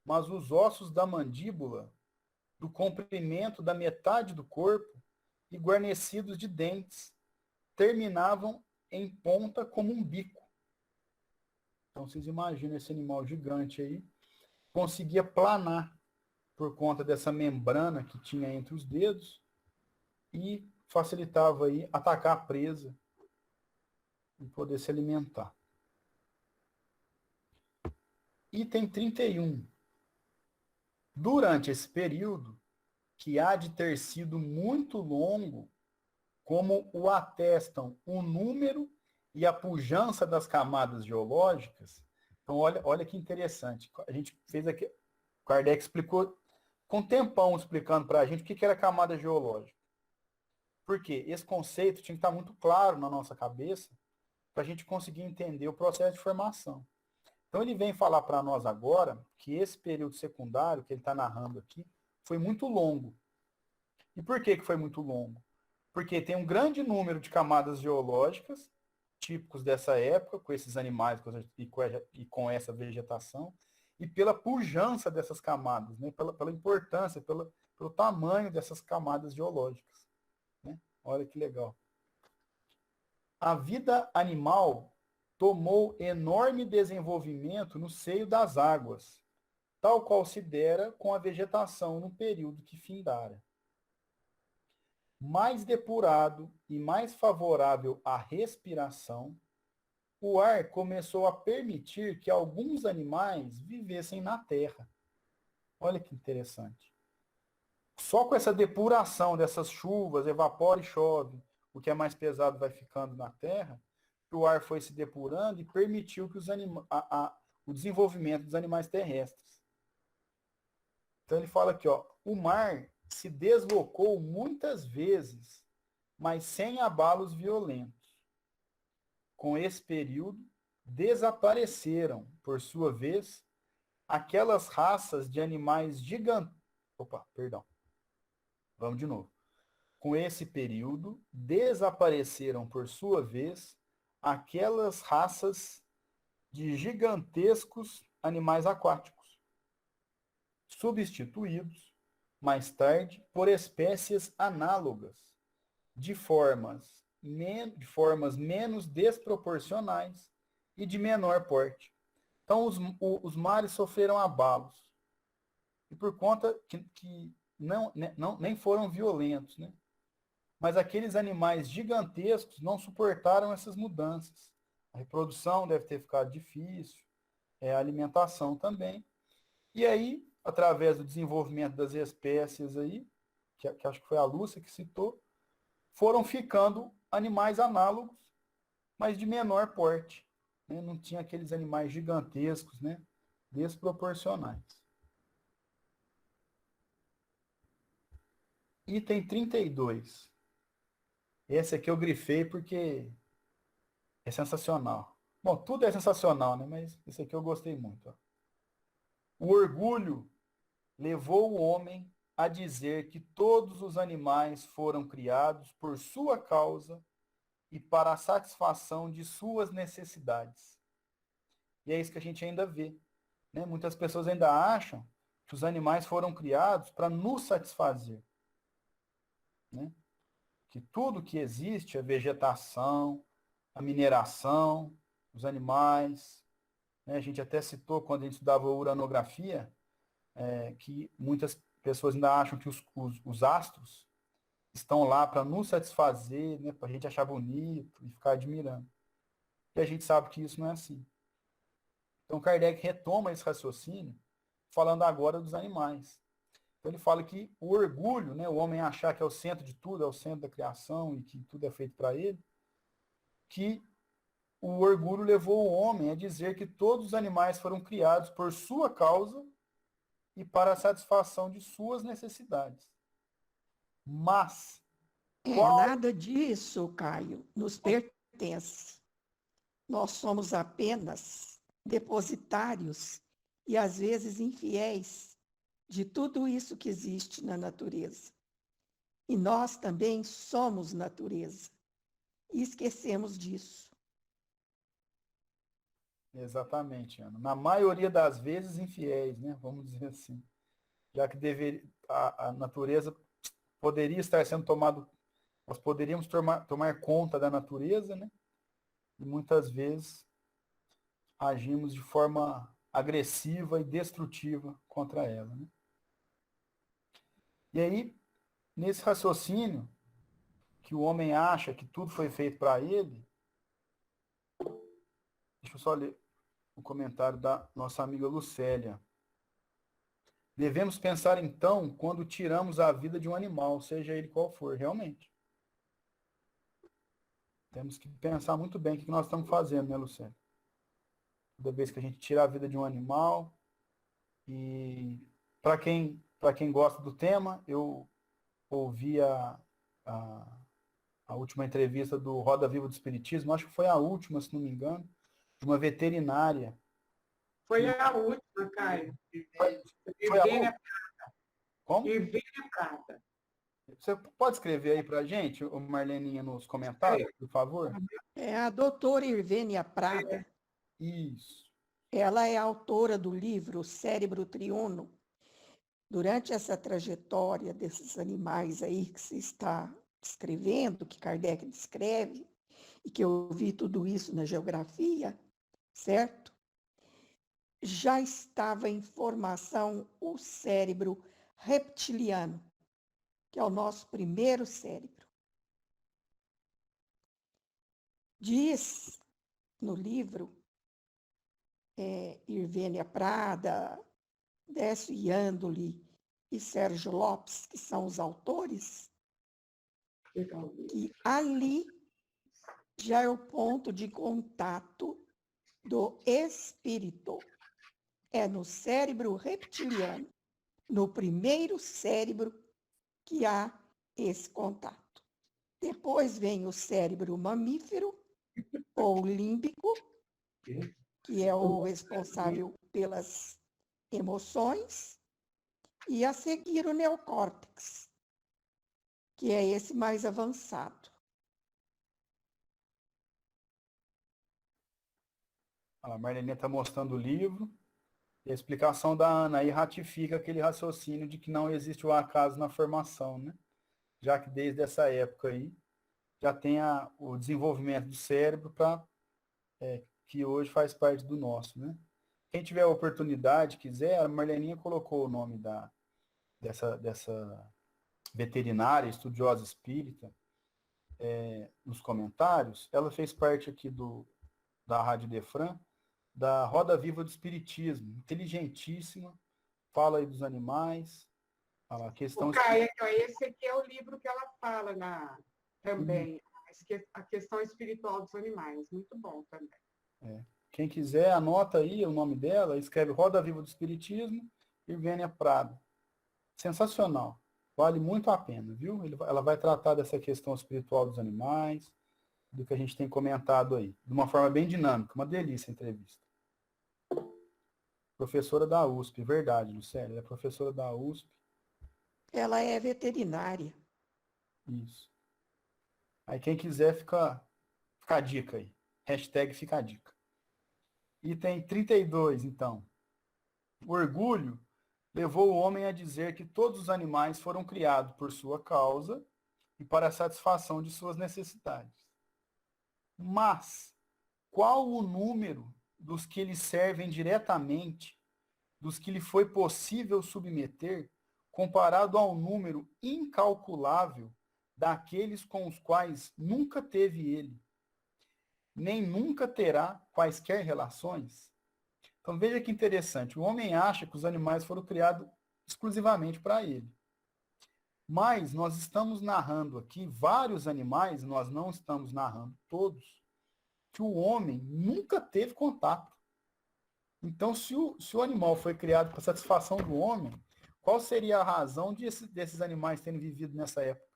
[SPEAKER 1] mas os ossos da mandíbula, do comprimento da metade do corpo e guarnecidos de dentes, terminavam em ponta como um bico. Então, vocês imaginam esse animal gigante aí, conseguia planar por conta dessa membrana que tinha entre os dedos e facilitava aí atacar a presa e poder se alimentar. Item 31. Durante esse período, que há de ter sido muito longo, como o atestam o número e a pujança das camadas geológicas. Então, olha que interessante. A gente fez aqui, Kardec explicou com um tempão explicando para a gente o que era camada geológica. Porque esse conceito tinha que estar muito claro na nossa cabeça para a gente conseguir entender o processo de formação. Então, ele vem falar para nós agora que esse período secundário que ele está narrando aqui foi muito longo. E por que foi muito longo? Porque tem um grande número de camadas geológicas típicos dessa época, com esses animais e com essa vegetação, e pela pujança dessas camadas, né? pela importância, pelo tamanho dessas camadas geológicas. Né? Olha que legal. A vida animal tomou enorme desenvolvimento no seio das águas, tal qual se dera com a vegetação no período que findara. Mais depurado e mais favorável à respiração, o ar começou a permitir que alguns animais vivessem na terra. Olha que interessante. Só com essa depuração dessas chuvas, evapora e chove, o que é mais pesado vai ficando na terra, o ar foi se depurando e permitiu que o desenvolvimento dos animais terrestres. Então ele fala aqui, ó, o mar se deslocou muitas vezes, mas sem abalos violentos. Com esse período, desapareceram, por sua vez, aquelas raças de animais gigantes. Vamos de novo. Com esse período, desapareceram, por sua vez, aquelas raças de gigantescos animais aquáticos, substituídos, mais tarde, por espécies análogas, de formas menos desproporcionais e de menor porte. Então, os mares sofreram abalos. E por conta que nem foram violentos, né? Mas aqueles animais gigantescos não suportaram essas mudanças. A reprodução deve ter ficado difícil, a alimentação também. E aí, através do desenvolvimento das espécies aí, que acho que foi a Lúcia que citou, foram ficando animais análogos, mas de menor porte. Né? Não tinha aqueles animais gigantescos, né? Desproporcionais. Item 32. Esse aqui eu grifei porque é sensacional. Bom, tudo é sensacional, né? Mas esse aqui eu gostei muito. Ó. O orgulho levou o homem a dizer que todos os animais foram criados por sua causa e para a satisfação de suas necessidades. E é isso que a gente ainda vê. Né? Muitas pessoas ainda acham que os animais foram criados para nos satisfazer. Né? Que tudo que existe, a vegetação, a mineração, os animais, né? A gente até citou quando a gente estudava uranografia, que muitas pessoas ainda acham que os astros estão lá para nos satisfazer, né? Para a gente achar bonito e ficar admirando. E a gente sabe que isso não é assim. Então Kardec retoma esse raciocínio, falando agora dos animais. Então ele fala que o orgulho, né, o homem achar que é o centro de tudo, é o centro da criação e que tudo é feito para ele, que o orgulho levou o homem a dizer que todos os animais foram criados por sua causa e para a satisfação de suas necessidades. Mas
[SPEAKER 4] nada disso, Caio, nos pertence. Nós somos apenas depositários e às vezes infiéis de tudo isso que existe na natureza. E nós também somos natureza. e esquecemos disso.
[SPEAKER 1] Exatamente, Ana. Na maioria das vezes, infiéis, né? Vamos dizer assim. Já que a natureza poderia estar sendo tomado, nós poderíamos tomar conta da natureza, né? E muitas vezes agimos de forma agressiva e destrutiva contra ela, né? E aí, nesse raciocínio, que o homem acha que tudo foi feito para ele, deixa eu só ler o comentário da nossa amiga Lucélia. Devemos pensar, então, quando tiramos a vida de um animal, seja ele qual for, realmente. Temos que pensar muito bem o que nós estamos fazendo, né, Lucélia? Toda vez que a gente tira a vida de um animal, e para quem gosta do tema, eu ouvi a última entrevista do Roda Viva do Espiritismo, acho que foi a última, se não me engano, de uma veterinária.
[SPEAKER 3] Foi a última, Caio.
[SPEAKER 1] Foi a última? Como?
[SPEAKER 3] Irvênia Prata.
[SPEAKER 1] Você pode escrever aí para a gente, Marleninha, nos comentários, por favor?
[SPEAKER 4] É a doutora Irvênia Prada.
[SPEAKER 1] Isso.
[SPEAKER 4] Ela é autora do livro Cérebro Triuno. Durante essa trajetória desses animais aí que se está descrevendo, que Kardec descreve, e que eu vi tudo isso na geografia, certo? Já estava em formação o cérebro reptiliano, que é o nosso primeiro cérebro. Diz no livro, Irvênia Prada, Décio Iandoli e Sérgio Lopes, que são os autores, que ali já é o ponto de contato do espírito. É no cérebro reptiliano, no primeiro cérebro, que há esse contato. Depois vem o cérebro mamífero, ou límbico, que é o responsável pelas emoções, e a seguir o neocórtex, que é esse mais avançado.
[SPEAKER 1] A Marlene está mostrando o livro, e a explicação da Ana aí ratifica aquele raciocínio de que não existe o acaso na formação, né? Já que desde essa época aí já tem o desenvolvimento do cérebro que hoje faz parte do nosso, né? Quem tiver a oportunidade, quiser, a Marleninha colocou o nome dessa veterinária, estudiosa espírita, nos comentários. Ela fez parte aqui da Rádio Defran, da Roda Viva do Espiritismo, inteligentíssima, fala aí dos animais, a questão...
[SPEAKER 3] Caio, esse aqui é o livro que ela fala também, a questão espiritual dos animais, muito bom também.
[SPEAKER 1] Quem quiser, anota aí o nome dela, escreve Roda Viva do Espiritismo, Irvênia Prada. Sensacional, vale muito a pena, viu? Ela vai tratar dessa questão espiritual dos animais, do que a gente tem comentado aí, de uma forma bem dinâmica, uma delícia a entrevista. Professora da USP, verdade, Lucélia, ela é professora da USP.
[SPEAKER 4] Ela é veterinária.
[SPEAKER 1] Isso. Aí quem quiser, fica a dica aí. Hashtag fica a dica. Item 32, então. O orgulho levou o homem a dizer que todos os animais foram criados por sua causa e para a satisfação de suas necessidades. Mas qual o número dos que lhe servem diretamente, dos que lhe foi possível submeter, comparado ao número incalculável daqueles com os quais nunca teve ele, nem nunca terá quaisquer relações? Então veja que interessante, o homem acha que os animais foram criados exclusivamente para ele. Mas nós estamos narrando aqui vários animais, nós não estamos narrando todos, que o homem nunca teve contato. Então, se o animal foi criado para satisfação do homem, qual seria a razão desses animais terem vivido nessa época,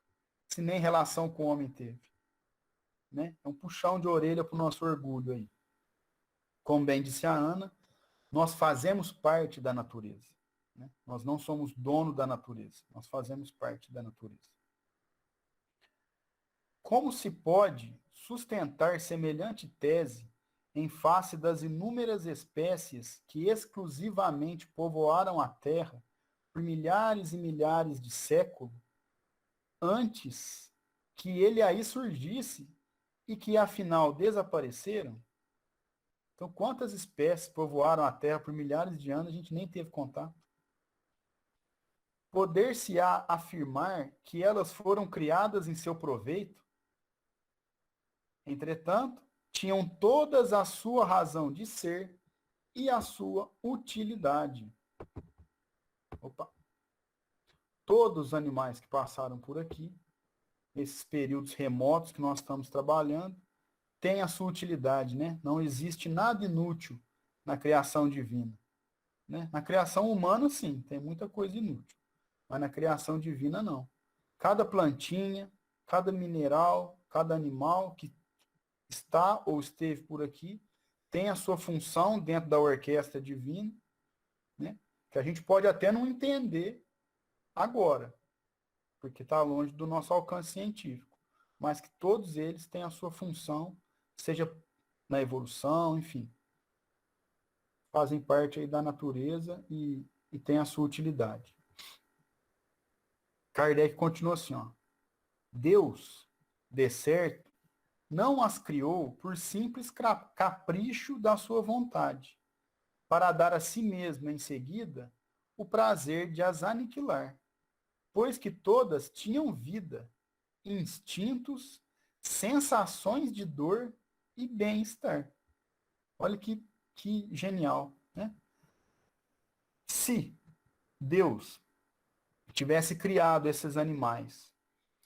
[SPEAKER 1] se nem relação com o homem teve? Né? É um puxão de orelha para o nosso orgulho aí. Como bem disse a Ana, nós fazemos parte da natureza. Né? Nós não somos dono da natureza, nós fazemos parte da natureza. Como se pode sustentar semelhante tese em face das inúmeras espécies que exclusivamente povoaram a Terra por milhares e milhares de séculos, antes que ele aí surgisse e que afinal desapareceram? Então, quantas espécies povoaram a Terra por milhares de anos, a gente nem teve contato. Poder-se-á afirmar que elas foram criadas em seu proveito? Entretanto, tinham todas a sua razão de ser e a sua utilidade. Opa. Todos os animais que passaram por aqui, esses períodos remotos que nós estamos trabalhando, têm a sua utilidade, né? Não existe nada inútil na criação divina, né? Na criação humana, sim, tem muita coisa inútil, mas na criação divina, não. Cada plantinha, cada mineral, cada animal que está ou esteve por aqui tem a sua função dentro da orquestra divina, né? Que a gente pode até não entender agora, porque está longe do nosso alcance científico, mas que todos eles têm a sua função, seja na evolução, enfim, fazem parte aí da natureza e têm a sua utilidade. Kardec continua assim, ó: Deus, de certo, não as criou por simples capricho da sua vontade, para dar a si mesmo em seguida o prazer de as aniquilar, pois que todas tinham vida, instintos, sensações de dor e bem-estar. Olha que genial, né? Se Deus tivesse criado esses animais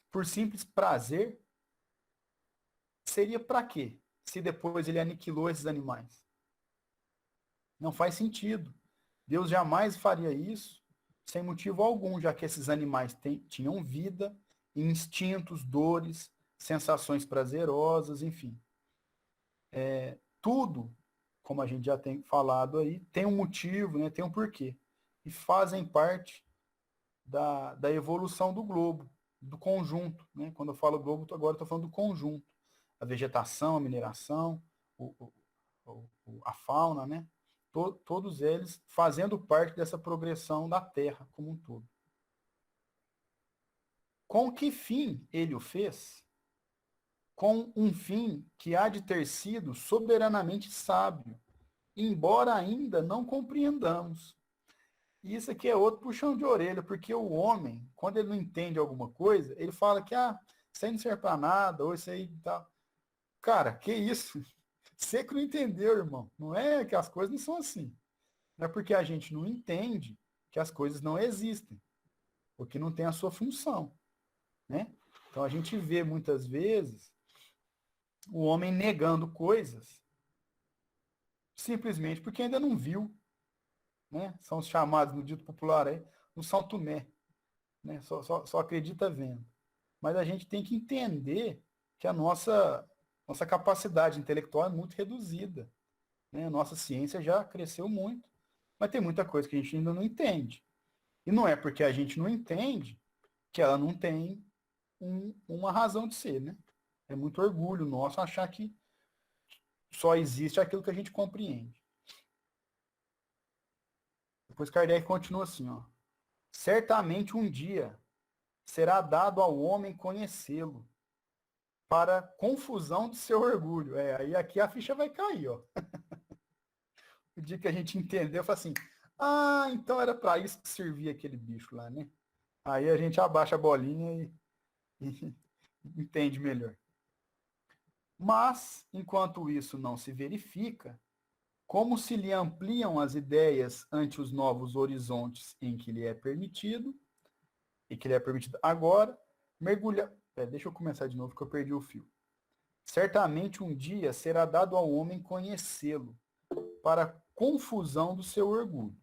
[SPEAKER 1] por simples prazer, seria para quê? Se depois ele aniquilou esses animais. Não faz sentido. Deus jamais faria isso sem motivo algum, já que esses animais tinham vida, instintos, dores, sensações prazerosas, enfim. Tudo, como a gente já tem falado aí, tem um motivo, né, tem um porquê. E fazem parte da evolução do globo, do conjunto, né? Quando eu falo globo, agora estou falando do conjunto. A vegetação, a mineração, a fauna, né? Todos eles fazendo parte dessa progressão da Terra como um todo. Com que fim ele o fez? Com um fim que há de ter sido soberanamente sábio, embora ainda não compreendamos. E isso aqui é outro puxão de orelha, porque o homem, quando ele não entende alguma coisa, ele fala que isso aí não serve para nada, ou isso aí tá. Cara, que isso? Você que não entendeu, irmão. Não é que as coisas não são assim. Não é porque a gente não entende que as coisas não existem, porque não tem a sua função, né? Então a gente vê muitas vezes o homem negando coisas simplesmente porque ainda não viu, né? São os chamados no dito popular aí, no São Tomé, né? Só acredita vendo. Mas a gente tem que entender que a nossa capacidade intelectual é muito reduzida, né? A nossa ciência já cresceu muito, mas tem muita coisa que a gente ainda não entende. E não é porque a gente não entende que ela não tem uma razão de ser, né? É muito orgulho nosso achar que só existe aquilo que a gente compreende. Depois Kardec continua assim, ó: certamente um dia será dado ao homem conhecê-lo, para confusão de seu orgulho. Aí aqui a ficha vai cair, ó. O dia que a gente entendeu, fala assim, então era para isso que servia aquele bicho lá, né? Aí a gente abaixa a bolinha e entende melhor. Mas, enquanto isso não se verifica, como se lhe ampliam as ideias ante os novos horizontes em que lhe é permitido, e que lhe é permitido agora, mergulhar... deixa eu começar de novo, que eu perdi o fio. Certamente um dia será dado ao homem conhecê-lo, para confusão do seu orgulho.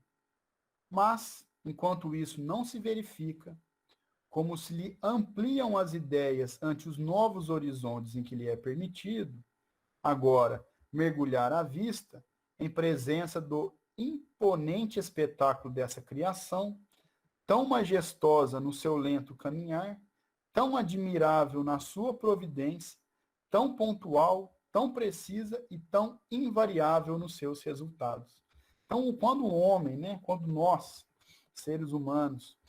[SPEAKER 1] Mas, enquanto isso não se verifica, como se lhe ampliam as ideias ante os novos horizontes em que lhe é permitido, agora, mergulhar à vista, em presença do imponente espetáculo dessa criação, tão majestosa no seu lento caminhar, tão admirável na sua providência, tão pontual, tão precisa e tão invariável nos seus resultados. Então, quando o homem, né, quando nós, seres humanos,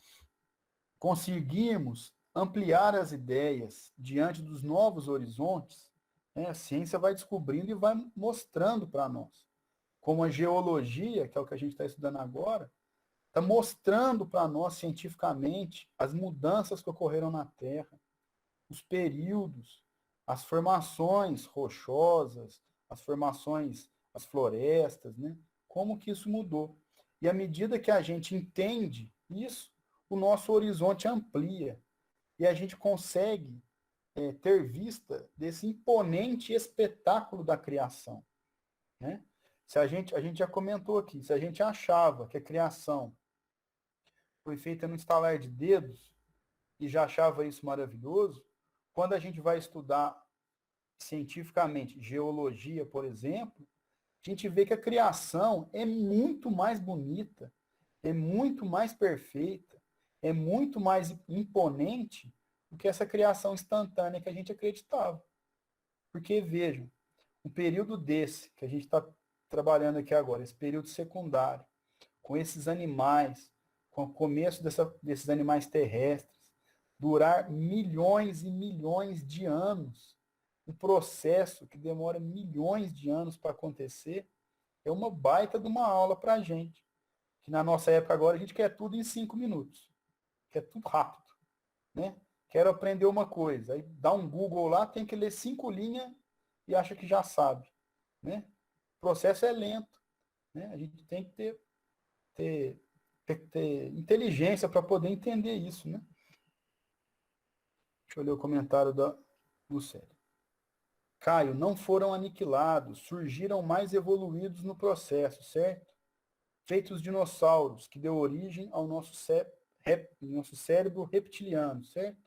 [SPEAKER 1] conseguirmos ampliar as ideias diante dos novos horizontes, né, a ciência vai descobrindo e vai mostrando para nós. Como a geologia, que é o que a gente está estudando agora, está mostrando para nós cientificamente as mudanças que ocorreram na Terra, os períodos, as formações rochosas, as formações, as florestas, né? Como que isso mudou. E à medida que a gente entende isso, o nosso horizonte amplia e a gente consegue ter vista desse imponente espetáculo da criação, né? Se a gente já comentou aqui, se a gente achava que a criação foi feita no estalar de dedos e já achava isso maravilhoso, quando a gente vai estudar cientificamente geologia, por exemplo, a gente vê que a criação é muito mais bonita, é muito mais perfeita, é muito mais imponente do que essa criação instantânea que a gente acreditava. Porque, vejam, um período desse que a gente está trabalhando aqui agora, esse período secundário, com esses animais, com o começo desses animais terrestres, durar milhões e milhões de anos, um processo que demora milhões de anos para acontecer, é uma baita de uma aula para a gente. Que na nossa época agora a gente quer tudo em 5 minutos. Quer tudo rápido. Né? Quero aprender uma coisa. Aí dá um Google lá, tem que ler 5 linhas e acha que já sabe. Né? O processo é lento. Né? A gente tem que ter inteligência para poder entender isso. Né? Deixa eu ler o comentário da Lucélia. Caio, não foram aniquilados, surgiram mais evoluídos no processo, certo? Feitos dinossauros, que deu origem ao nosso cérebro reptiliano, certo?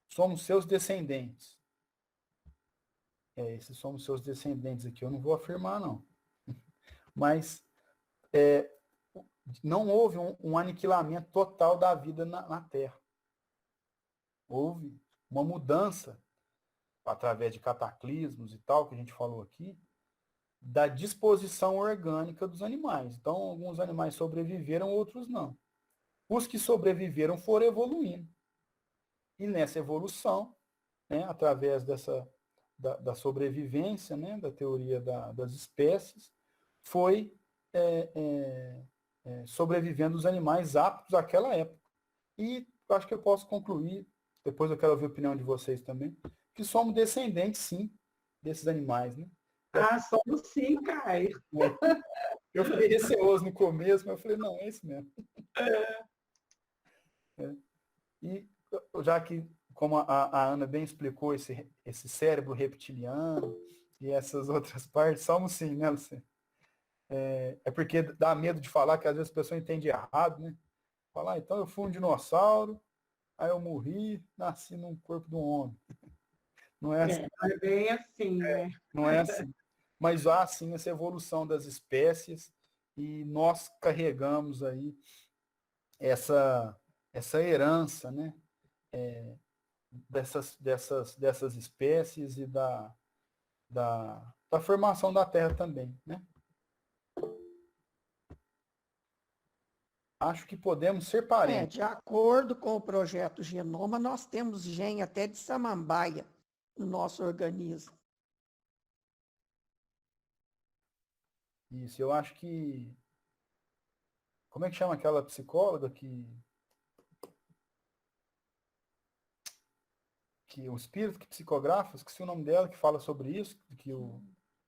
[SPEAKER 1] Somos seus descendentes. Esses somos seus descendentes aqui, eu não vou afirmar, não. Mas não houve um aniquilamento total da vida na Terra. Houve uma mudança, através de cataclismos e tal, que a gente falou aqui, da disposição orgânica dos animais. Então, alguns animais sobreviveram, outros não. Os que sobreviveram foram evoluindo. E nessa evolução, né, através da sobrevivência, né, da teoria das espécies, foi sobrevivendo os animais aptos àquela época. E acho que eu posso concluir, depois eu quero ouvir a opinião de vocês também, que somos descendentes, sim, desses animais, né?
[SPEAKER 3] Ah, somos sim, Caio.
[SPEAKER 1] Eu fiquei receoso no começo, mas eu falei, não, é isso mesmo. E já que, como a Ana bem explicou, esse cérebro reptiliano e essas outras partes, somos sim, né, Luciano? É porque dá medo de falar, que às vezes a pessoa entende errado, né? Falar, então eu fui um dinossauro, aí eu morri, nasci num corpo de um homem. Não é assim.
[SPEAKER 3] Não é bem assim, né?
[SPEAKER 1] Não é assim. Mas há, sim, essa evolução das espécies e nós carregamos aí essa herança, né? Dessas espécies e da formação da Terra também, né? Acho que podemos ser parentes.
[SPEAKER 4] De acordo com o projeto Genoma, nós temos gene até de samambaia no nosso organismo.
[SPEAKER 1] Isso, eu acho que... Como é que chama aquela psicóloga que o espírito que psicografa, esqueci o nome dela, que fala sobre isso, que o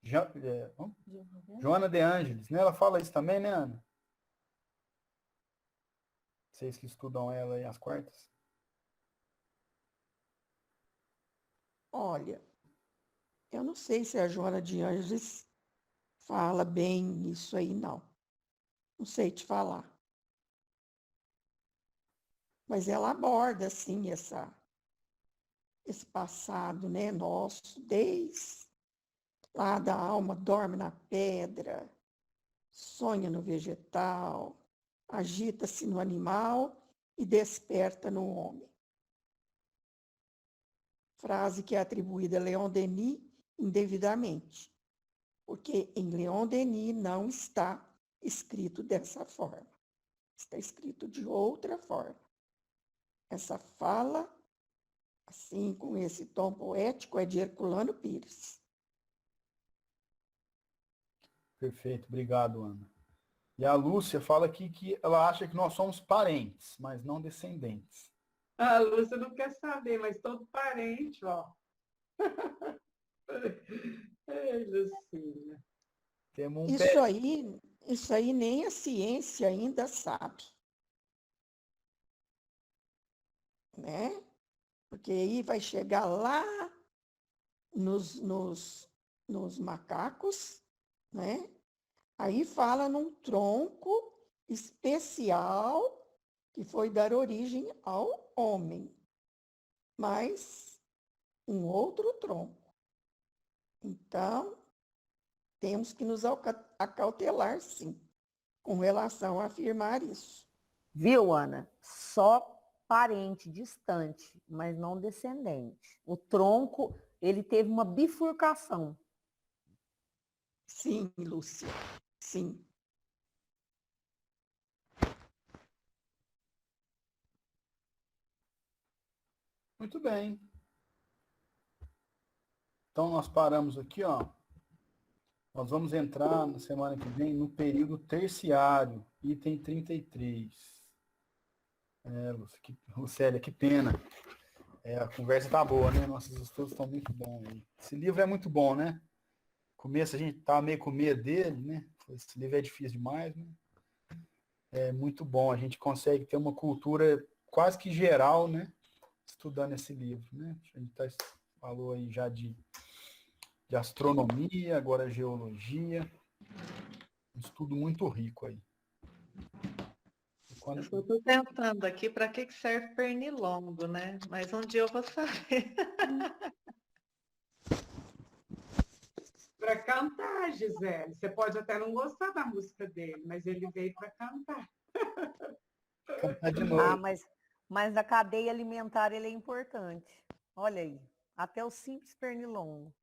[SPEAKER 1] Joana de Ângeles, né? Ela fala isso também, né, Ana? Vocês que estudam ela aí às quartas.
[SPEAKER 4] Olha, eu não sei se a Joana de Ângeles fala bem isso aí, não. Não sei te falar. Mas ela aborda, assim, esse passado, né, nosso, desde lá da alma, dorme na pedra, sonha no vegetal, agita-se no animal e desperta no homem. frase que é atribuída a Leon Denis indevidamente, porque em Leon Denis não está escrito dessa forma, está escrito de outra forma. Essa fala, assim, com esse tom poético, é de Herculano Pires.
[SPEAKER 1] Perfeito, obrigado, Ana. E a Lúcia fala aqui que ela acha que nós somos parentes, mas não descendentes.
[SPEAKER 3] A Lúcia não quer saber, mas todo parente, ó. Ei, Lucinha.
[SPEAKER 1] Temos
[SPEAKER 4] Isso aí nem a ciência ainda sabe, né? Porque aí vai chegar lá nos macacos, né? Aí fala num tronco especial que foi dar origem ao homem, mas um outro tronco. Então, temos que nos acautelar, sim, com relação a afirmar isso.
[SPEAKER 5] Viu, Ana? Só parente distante, mas não descendente. O tronco, ele teve uma bifurcação.
[SPEAKER 4] Sim, Lúcia, sim.
[SPEAKER 1] Muito bem. Então, nós paramos aqui, ó. Nós vamos entrar na semana que vem no período terciário, item 33. Lucélia, que pena. A conversa tá boa, né? Nossos estudos estão muito bons aí. Esse livro é muito bom, né? No começo a gente tava meio com medo dele, né? Esse livro é difícil demais, né? É muito bom. A gente consegue ter uma cultura quase que geral, né? Estudando esse livro, né? A gente falou aí já de astronomia, agora geologia. Um estudo muito rico aí.
[SPEAKER 7] Eu estou tentando aqui para que serve pernilongo, né? Mas um dia eu vou saber.
[SPEAKER 3] Para cantar, Gisele. Você pode até não gostar da música dele, mas ele veio para cantar.
[SPEAKER 1] Cantar de novo.
[SPEAKER 5] Ah, mas a cadeia alimentar ele é importante. Olha aí, até o simples pernilongo.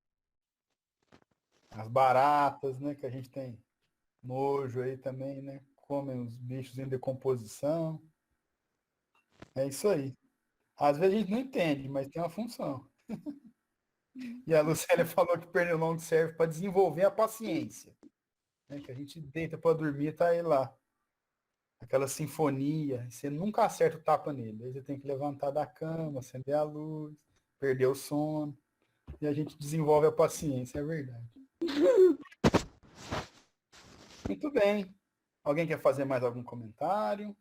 [SPEAKER 1] As baratas, né? Que a gente tem nojo aí também, né? Comem os bichos em decomposição. É isso aí. Às vezes a gente não entende, mas tem uma função. E a Lucélia falou que o pernilongo serve para desenvolver a paciência. Né? Que a gente deita para dormir e tá aí lá. Aquela sinfonia. Você nunca acerta o tapa nele. Aí você tem que levantar da cama, acender a luz, perder o sono. E a gente desenvolve a paciência, é verdade. Muito bem. Alguém quer fazer mais algum comentário?